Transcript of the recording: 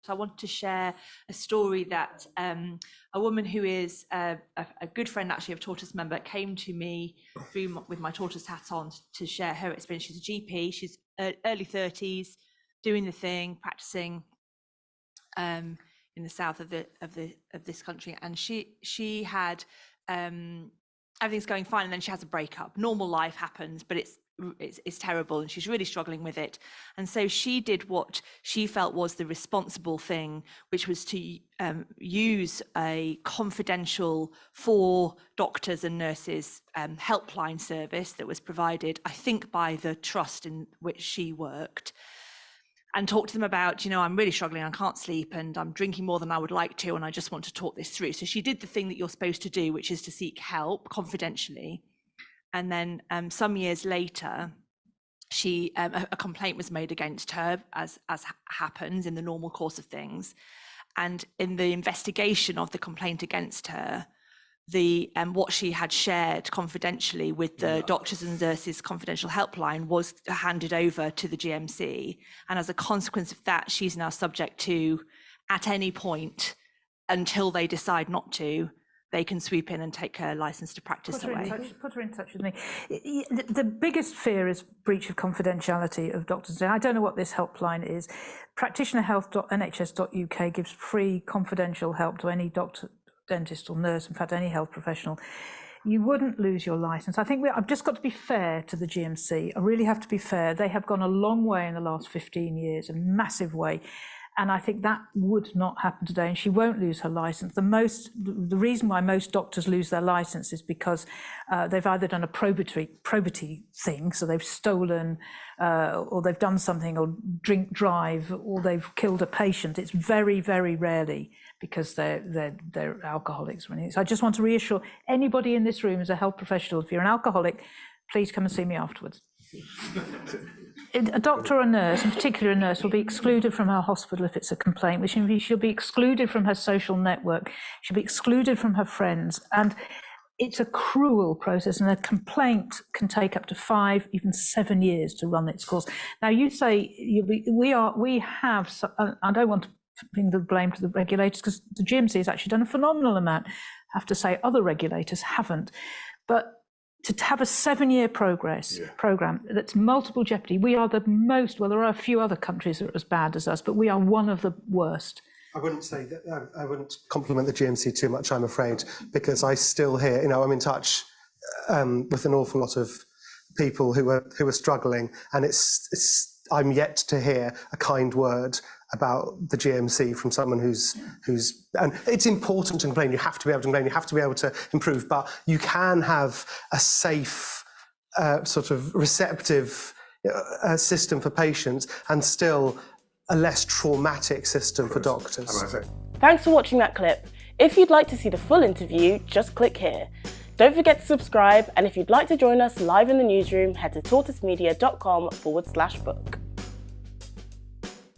I wanted to share a story that a woman who is a good friend actually of Tortoise member came to me with my Tortoise hat on to share her experience. She's a GP, she's early 30s, doing the thing, practicing in the south of this country, and she had everything's going fine, and then she has a breakup. Normal life happens, but it's terrible, and she's really struggling with it. And so she did what she felt was the responsible thing, which was to use a confidential for doctors and nurses helpline service that was provided, I think, by the trust in which she worked, and talk to them about, I'm really struggling, I can't sleep, and I'm drinking more than I would like to, and I just want to talk this through. So she did the thing that you're supposed to do, which is to seek confidentially. And then some years later, a complaint was made against her, as happens in the normal course of things. And in the investigation of the complaint against her, what she had shared confidentially with the doctors and nurses confidential helpline was handed over to the GMC. And as a consequence of that, she's now subject to, at any point, until they decide not to, they can sweep in and take her license to practice away. Put her in touch with me. The biggest fear is breach of confidentiality of doctors. I don't know what this helpline is. Practitionerhealth.nhs.uk gives free confidential help to any doctor, dentist or nurse, in fact any health professional. You wouldn't lose your license. I think I've just got to be fair to the GMC. I really have to be fair. They have gone a long way in the last 15 years, a massive way. And I think that would not happen today, and she won't lose her license. The reason why most doctors lose their license is because they've either done a probity thing, so they've stolen, or they've done something, or drive, or they've killed a patient. It's very, very rarely because they're alcoholics or anything. So I just want to reassure anybody in this room as a health professional, if you're an alcoholic, please come and see me afterwards. A doctor or a nurse, in particular a nurse, will be excluded from her hospital if it's a complaint, which means she'll be excluded from her social network, she'll be excluded from her friends, and it's a cruel process, and a complaint can take up to 5, even 7 years to run its course. Now you say we have, I don't want to bring the blame to the regulators, because the GMC has actually done a phenomenal amount. I have to say other regulators haven't, but to have a 7-year program that's multiple jeopardy. We are the most, well, there are a few other countries that are as bad as us, but we are one of the worst. I wouldn't say that, I wouldn't compliment the GMC too much, I'm afraid, because I still hear, I'm in touch with an awful lot of people who are struggling, and I'm yet to hear a kind word about the GMC from someone who's, and it's important to complain, you have to be able to complain, you have to be able to improve, but you can have a safe, sort of receptive system for patients and still a less traumatic system for doctors. Thanks for watching that clip. If you'd like to see the full interview, just click here. Don't forget to subscribe, and if you'd like to join us live in the newsroom, head to tortoisemedia.com/book.